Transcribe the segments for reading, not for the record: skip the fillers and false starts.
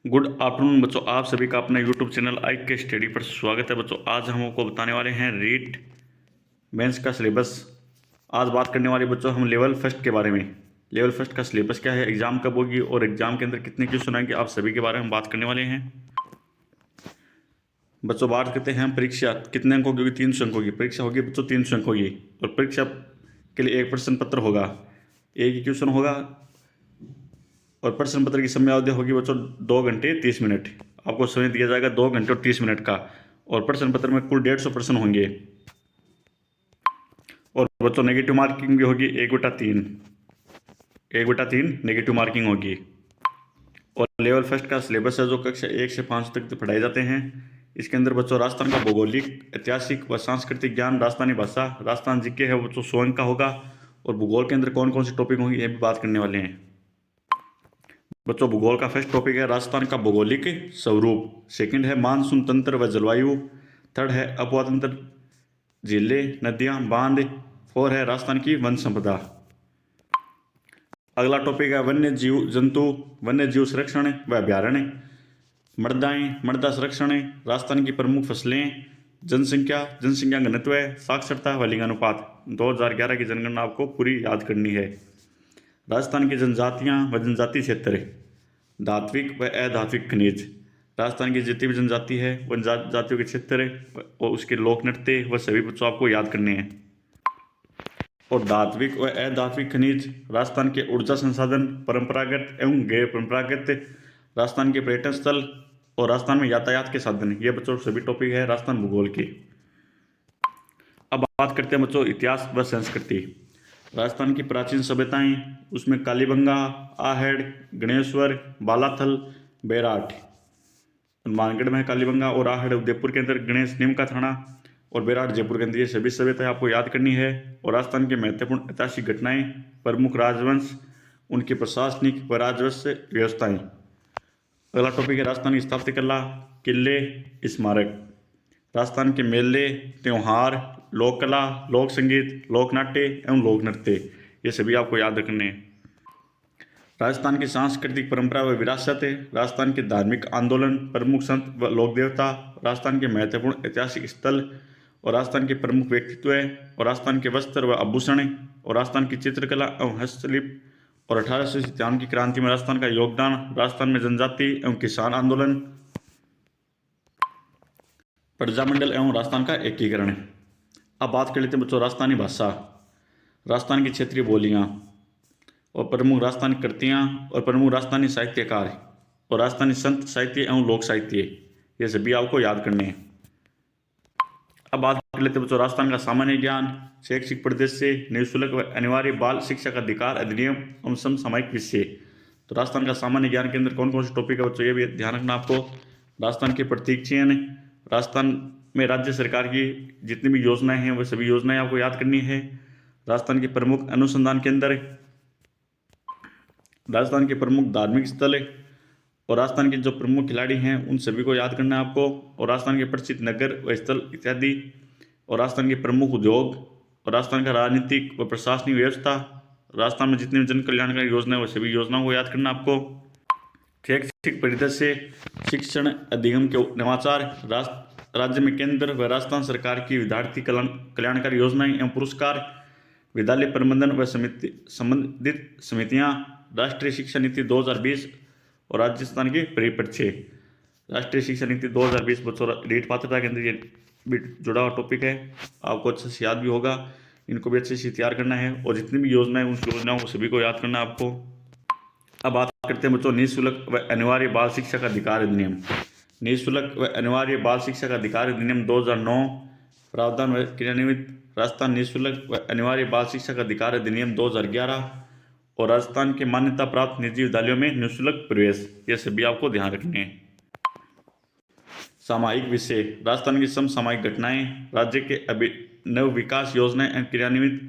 Good afternoon बच्चों, आप सभी का अपना यूट्यूब चैनल आई के स्टडी पर स्वागत है। बच्चों आज हम आपको बताने वाले हैं रीट मेंस का सिलेबस। आज बात करने वाले बच्चों हम लेवल फर्स्ट के बारे में। लेवल फर्स्ट का सिलेबस क्या है, एग्जाम कब होगी और एग्जाम के अंदर कितने क्वेश्चन आएंगे, आप सभी के बारे में बात करने वाले हैं। बच्चों बात करते हैं हम परीक्षा कितने अंकों की होगी। 300 अंकों की परीक्षा होगी बच्चों, 300 अंकों की। और परीक्षा के लिए एक प्रश्न पत्र होगा, एक ही क्वेश्चन होगा। और प्रश्न पत्र की समयावधि होगी बच्चों 2 घंटे 30 मिनट। आपको समय दिया जाएगा 2 घंटे और 30 मिनट का। और प्रश्न पत्र में कुल 150 प्रश्न होंगे। और बच्चों नेगेटिव मार्किंग भी होगी 1/3, 1/3 नेगेटिव मार्किंग होगी। और लेवल फर्स्ट का सिलेबस है जो कक्षा 1 से 5 तक पढ़ाए जाते हैं। इसके अंदर बच्चों राजस्थान का भौगोलिक, ऐतिहासिक व सांस्कृतिक ज्ञान, राजस्थानी भाषा, राजस्थान जीके है वो बच्चों 100 अंक का होगा। और भूगोल के अंदर कौन कौन सी टॉपिक होंगी ये भी बात करने वाले हैं। बच्चों भूगोल का फर्स्ट टॉपिक है राजस्थान का भौगोलिक स्वरूप। सेकंड है मानसून तंत्र व जलवायु। थर्ड है अपवा तंत्र, झीलें, नदियां, बांध। फोर है राजस्थान की वन संपदा। अगला टॉपिक है वन्य जीव जंतु, वन्य जीव संरक्षण व अभ्यारण्य। मृदाएं, मृदा संरक्षण, राजस्थान की प्रमुख फसलें, जनसंख्या, जनसंख्या घनत्व, साक्षरता व लिंगानुपात। 2011 की जनगणना आपको पूरी याद करनी है। राजस्थान की जनजातियां व जनजाति क्षेत्र, धात्विक व अधात्विक खनिज। राजस्थान की जितनी भी जनजाति है वन जातियों के क्षेत्र और उसके लोक नृत्य वह सभी बच्चों आपको याद करने हैं। और धात्विक व अधात्विक खनिज, राजस्थान के ऊर्जा संसाधन, परंपरागत एवं गैर परंपरागत, राजस्थान के पर्यटन स्थल और राजस्थान में यातायात के साधन। ये बच्चों सभी टॉपिक है राजस्थान भूगोल के। अब बात करते हैं बच्चों इतिहास व संस्कृति। राजस्थान की प्राचीन सभ्यताएं, उसमें कालीबंगा, आहड़, गणेश्वर, बालाथल, बेराट। मानगढ़ में है कालीबंगा और आहड़ उदयपुर के अंदर, गणेश नीम का थाना और बेराट जयपुर के अंदर। ये सभी सभ्यताएं आपको याद करनी है। और राजस्थान के महत्वपूर्ण ऐतिहासिक घटनाएं, प्रमुख राजवंश, उनकी प्रशासनिक व राजस्व व्यवस्थाएं। अगला टॉपिक है राजस्थान की स्थापत्य कला, किले, स्मारक। राजस्थान के मेले, त्योहार, लोक कला, लोक संगीत, लोक नाट्य एवं लोक नृत्य। ये सभी आपको याद रखने हैं। राजस्थान की सांस्कृतिक परंपरा व विरासत, राजस्थान के धार्मिक आंदोलन, प्रमुख संत व लोक देवता, राजस्थान के महत्वपूर्ण ऐतिहासिक स्थल और राजस्थान के प्रमुख व्यक्तित्व, और राजस्थान के वस्त्र व आभूषण, और राजस्थान की चित्रकला एवं हस्तशिल्प। और 1857 की क्रांति में राजस्थान का योगदान, राजस्थान में जनजाति एवं किसान आंदोलन, प्रजामंडल एवं राजस्थान का एकीकरण। अब बात कर लेते हैं बच्चों राजस्थानी भाषा, राजस्थान की क्षेत्रीय बोलियां और प्रमुख राजस्थानी कृतियाँ और प्रमुख राजस्थानी साहित्यकार और राजस्थानी संत साहित्य एवं लोक साहित्य। ये सभी आपको याद करने हैं। अब बात कर लेते हैं बच्चों राजस्थान का सामान्य ज्ञान, शैक्षिक परिदृश्य, निःशुल्क व अनिवार्य बाल शिक्षा का अधिकार अधिनियम एवं समसामयिक विषय। तो राजस्थान का सामान्य ज्ञान के अंदर कौन कौन से टॉपिक है बच्चों ये भी ध्यान रखना आपको। राजस्थान के प्रतीक चिन्ह, राजस्थान में राज्य सरकार की जितनी भी योजनाएं हैं वह सभी योजनाएं आपको याद करनी है। राजस्थान के प्रमुख अनुसंधान केंद्र, राजस्थान के प्रमुख धार्मिक स्थल और राजस्थान के जो प्रमुख खिलाड़ी हैं उन सभी को याद करना है आपको। और राजस्थान के प्रसिद्ध नगर व स्थल इत्यादि, और राजस्थान के प्रमुख उद्योग, और राजस्थान का राजनीतिक व प्रशासनिक व्यवस्था। राजस्थान में जितनी भी जन कल्याणकारी योजना है वो सभी योजनाओं को याद करना आपको। शैक्षिक परिदृश्य, शिक्षण अधिगम के नवाचार, राज्य में केंद्र व राजस्थान सरकार की विद्यार्थी कल्याणकारी योजनाएं एवं पुरस्कार, विद्यालय प्रबंधन व समिति संबंधित समितियां, राष्ट्रीय शिक्षा नीति 2020 और राजस्थान के परिप्रेक्ष्य। राष्ट्रीय शिक्षा नीति 2020 बच्चों रीट पात्रता के अंदर ये भी जुड़ा हुआ टॉपिक है, आपको अच्छे से याद भी होगा। इनको भी अच्छे से तैयार करना है और जितनी भी योजनाएं उन योजनाओं को सभी को याद करना है आपको। अब बात करते हैं बच्चों निःशुल्क व अनिवार्य बाल शिक्षा का अधिकार अधिनियम। निःशुल्क व अनिवार्य बाल शिक्षा का अधिकार अधिनियम 2009 प्रावधान व क्रियान्वित। राजस्थान निःशुल्क व अनिवार्य बाल शिक्षा का अधिकार अधिनियम 2011 और राजस्थान के मान्यता प्राप्त निजी विद्यालयों में निःशुल्क प्रवेश। ये सभी आपको ध्यान रखने हैं। सामायिक विषय, राजस्थान की समसामयिक घटनाएं, राज्य के अभिनव विकास योजनाएं एवं क्रियान्वित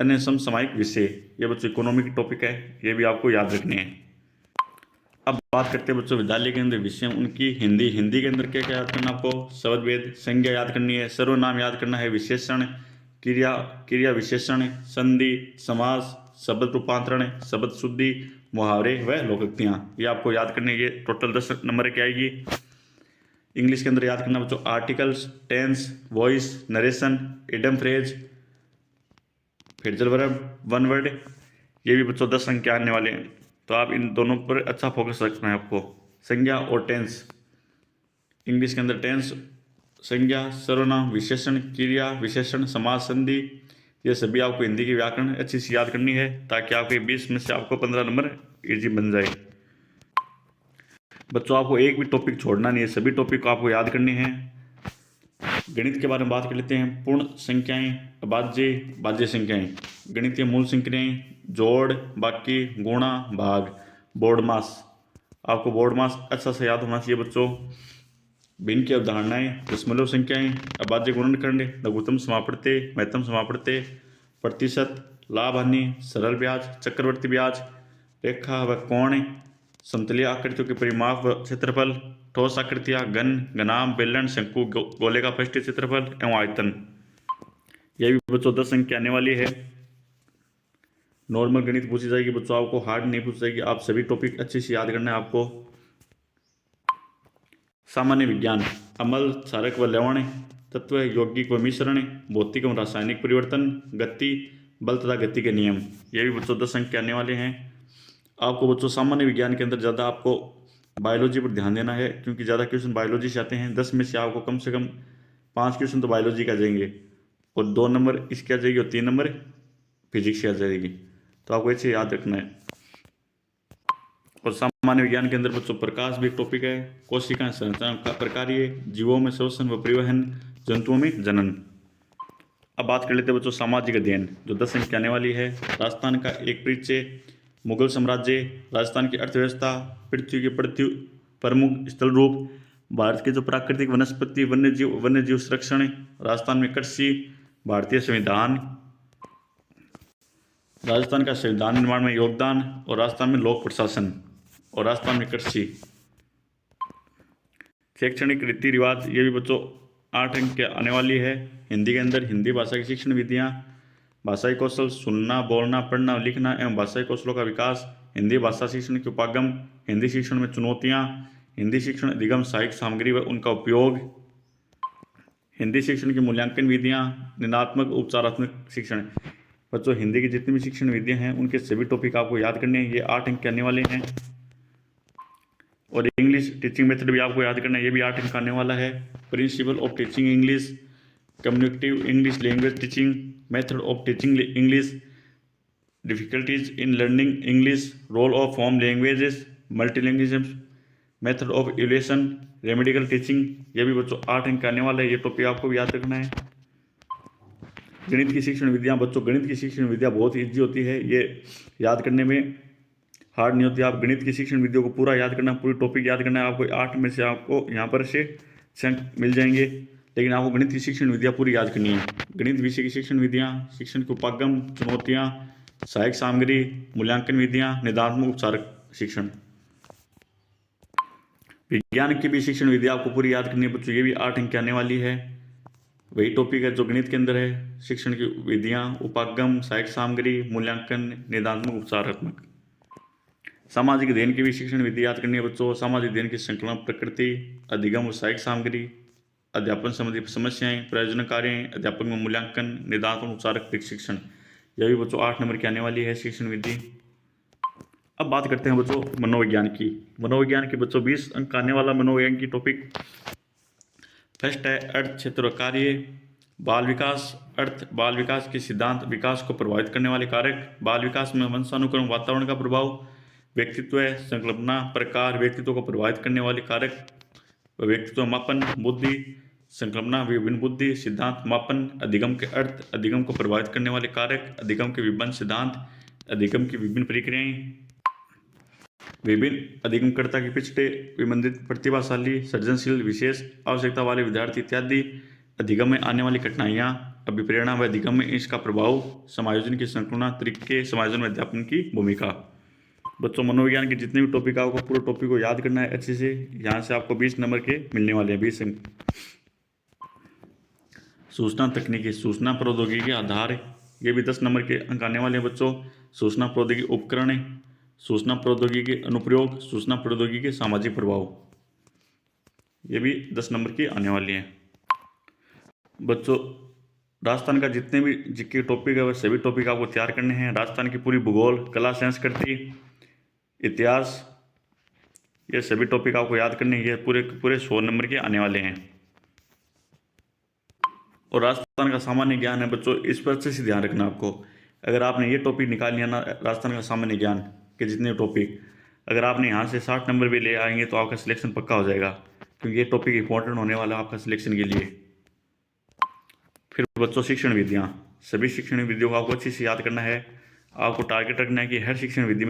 अन्य समसामयिक विषय। ये बच्चों इकोनॉमिक टॉपिक है, ये भी आपको याद रखने हैं। अब बात करते हैं बच्चों विद्यालय के अंदर विषय उनकी। हिंदी के अंदर क्या क्या याद करना आपको। शब्द भेद, संज्ञा याद करनी है, सर्वनाम याद करना है, विशेषण, क्रिया विशेषण, संधि, समास, शब्द रूपांतरण, शब्द शुद्धि मुहावरे व लोकोक्तियाँ, ये आपको याद करने, ये टोटल 10 नंबर की आएगी। इंग्लिश के अंदर याद करना बच्चों articles, tense, voice, narration, idiom phrase, phrasal verb, one word, ये भी बच्चों 10 अंक के आने वाले हैं। तो आप इन दोनों पर अच्छा फोकस रखना है आपको। संज्ञा और टेंस, इंग्लिश के अंदर टेंस, संज्ञा, सर्वनाम, विशेषण, क्रिया विशेषण, समास, संधि, ये सभी आपको हिंदी की व्याकरण अच्छी से याद करनी है, ताकि आपके 20 में से आपको 15 नंबर इजी बन जाए। बच्चों आपको एक भी टॉपिक छोड़ना नहीं है, सभी टॉपिक को आपको याद करने हैं। गणित के बारे में बात कर लेते हैं। पूर्ण संख्याएं, अभाज्य, भाज्य संख्याएं, गणितीय मूल संख्याएं, जोड़, बाकी, गुणा, भाग, बोर्ड मास। आपको बोर्ड मास अच्छा से याद होना चाहिए बच्चों। भिन्न की अवधारणाएं, दशमलव संख्याएं, अभाज्य गुणनखंड, लघुत्तम समापवर्ती, महत्तम समापवर्ती, प्रतिशत, लाभ हानि, सरल ब्याज, चक्रवर्ती ब्याज, रेखा व कोण, समतलीय आकृतियों के परिमाप व क्षेत्रफल, ठोस आकृतियां, घन, घनाभ, बेलन, शंकु, गोले का पृष्ठीय क्षेत्रफल एवं आयतन। यह भी बच्चों 10 अंक की आने वाली है। नॉर्मल गणित पूछी जाएगी बच्चों, आपको हार्ड नहीं पूछी जाएगी। आप सभी टॉपिक अच्छे से याद करना है आपको। सामान्य विज्ञान, अमल, क्षारक व लवण, तत्व, यौगिक व मिश्रण, भौतिक एवं रासायनिक परिवर्तन, गति, बल तथा गति के नियम, ये भी बच्चों 10 अंक के आने वाले हैं। आपको बच्चों सामान्य विज्ञान के अंदर ज़्यादा आपको बायोलॉजी पर ध्यान देना है, क्योंकि ज़्यादा क्वेश्चन बायोलॉजी से आते हैं। 10 में से आपको कम से कम 5 क्वेश्चन तो बायोलॉजी का जाएंगे, और 2 नंबर इसके आ जाएगी, और 3 नंबर फिजिक्स की आ जाएगी। तो आपको ऐसे याद रखना है। और सामान्य विज्ञान के अंदर बच्चों प्रकाश भी एक टॉपिक है। कोशिका संरचना का प्रकार्य, जीवों में श्वसन व परिवहन, जंतुओं में जनन। अब बात कर लेते हैं बच्चों सामाजिक अध्ययन, जो 10 अंक की आने वाली है। राजस्थान का एक परिचय, मुगल साम्राज्य, राजस्थान की अर्थव्यवस्था, पृथ्वी के प्रमुख स्थल रूप, भारत के जो प्राकृतिक वनस्पति, वन्यजीव संरक्षण, राजस्थान में कृषि, भारतीय संविधान, राजस्थान का संविधान निर्माण में योगदान, और राजस्थान में लोक प्रशासन, और राजस्थान में कृषि। शैक्षणिक रीति रिवाज, ये भी बच्चों 8 अंक के आने वाली है। हिंदी के अंदर हिंदी भाषा की शिक्षण विधियाँ, भाषाई कौशल, सुनना, बोलना, पढ़ना, लिखना एवं भाषाई कौशलों का विकास, हिंदी भाषा शिक्षण के उपागम, हिंदी शिक्षण में चुनौतियाँ, हिंदी शिक्षण अधिगम साहित्य सामग्री व उनका उपयोग, हिंदी शिक्षण की मूल्यांकन विधियाँ, निदात्मक उपचारात्मक शिक्षण। बच्चों हिंदी की जितनी भी शिक्षण विधियाँ हैं उनके सभी टॉपिक आपको याद करने हैं, ये 8 अंक के आने वाले हैं। और इंग्लिश टीचिंग मेथड भी आपको याद करना है, ये भी 8 अंक आने वाला है। Principle of teaching English, communicative English language teaching, method of teaching English, difficulties in learning English, role of home languages, multilingualism, method of evaluation, remedial teaching, ये भी बच्चों 8 अंक आने वाला है। ये टॉपिक आपको भी याद रखना है। गणित की शिक्षण विधियाँ, बच्चों गणित की शिक्षण विधियाँ बहुत ईजी होती है, ये याद करने में हार्ड नहीं होती। आप गणित की शिक्षण विधियों को पूरा याद करना, पूरी टॉपिक याद करना है आपको। 8 में से आपको यहाँ पर से अंक मिल जाएंगे, लेकिन आपको गणित की शिक्षण विधियाँ पूरी याद करनी है। गणित विषय की शिक्षण विधियाँ, शिक्षण के उपागम, चुनौतियाँ, सहायक सामग्री, मूल्यांकन विधियाँ, निदात्मक उपचारक शिक्षण। विज्ञान की भी शिक्षण विधियाँ आपको पूरी याद करनी है बच्चों, ये भी 8 अंक की आने वाली है। वही टॉपिक है जो गणित के अंदर है, शिक्षण की विधियाँ, उपागम, सहायक सामग्री, मूल्यांकन, निदात्मक उपचारात्मक। सामाजिक अध्ययन की भी शिक्षण विधि याद करनी है बच्चों। सामाजिक अध्ययन की संकलन, प्रकृति, अधिगम व सहायक सामग्री, अध्यापन संबंधी समस्याएं, प्रयोजन कार्य, अध्यापक में मूल्यांकन, निदात्मक उपचारक शिक्षण, यह भी बच्चों 8 नंबर की आने वाली है शिक्षण विधि। अब बात करते हैं बच्चों मनोविज्ञान की। मनोविज्ञान के बच्चों 20 अंक आने वाला मनोविज्ञान की टॉपिक। फर्स्ट है अर्थ क्षेत्र कार्य, बाल विकास। अर्थ बाल विकास के सिद्धांत, विकास को प्रभावित करने वाले कारक, बाल विकास में वंशानुक्रम, वातावरण का प्रभाव, व्यक्तित्व, संकल्पना, प्रकार, व्यक्तित्व को प्रभावित करने वाले कारक, व्यक्तित्व मापन, बुद्धि, संकल्पना, विभिन्न बुद्धि, सिद्धांत, मापन, अधिगम के अर्थ, अधिगम को प्रभावित करने वाले कारक, अधिगम के विभिन्न सिद्धांत, अधिगम की विभिन्न प्रक्रियाएं, विभिन्न अधिगमकर्ता के पिछड़े, विमंदित, प्रतिभाशाली, सृजनशील, विशेष आवश्यकता वाले विद्यार्थी इत्यादि, अधिगम में आने वाली कठिनाइयाँ, अभिप्रेरणा व अधिगम में इसका प्रभाव, समायोजन की संकल्पना, तरीके, समायोजन में अध्यापन की भूमिका। बच्चों मनोविज्ञान के जितने भी टॉपिक आपको पूरे टॉपिक को याद करना है अच्छे से। यहाँ से आपको 20 नंबर के मिलने वाले हैं, 20 अंक। सूचना तकनीकी, सूचना प्रौद्योगिकी के आधार, ये भी 10 नंबर के अंक आने वाले हैं बच्चों। सूचना प्रौद्योगिकी उपकरण, सूचना प्रौद्योगिकी के अनुप्रयोग, सूचना प्रौद्योगिकी के सामाजिक प्रभाव, ये भी 10 नंबर की आने वाली है। बच्चों राजस्थान का जितने भी जीके टॉपिक है वह सभी टॉपिक आपको तैयार करने हैं। राजस्थान की पूरी भूगोल, कला, संस्कृति, इतिहास, ये सभी टॉपिक आपको याद करने हैं। ये पूरे 100 नंबर के आने वाले हैं। और राजस्थान का सामान्य ज्ञान है बच्चों, इस पर अच्छे से ध्यान रखना आपको। अगर आपने ये टॉपिक निकाल लिया ना राजस्थान का सामान्य ज्ञान के जितने टॉपिक, अगर आपने यहाँ से 60 नंबर भी ले आएंगे तो आपका सिलेक्शन पक्का हो जाएगा, क्योंकि ये टॉपिक इंपॉर्टेंट होने वाला है आपका सिलेक्शन के लिए। फिर बच्चों शिक्षण विधियाँ, सभी शिक्षण विधियों को आपको अच्छे से याद करना है। आपको टारगेट रखना है कि हर शिक्षण विधि में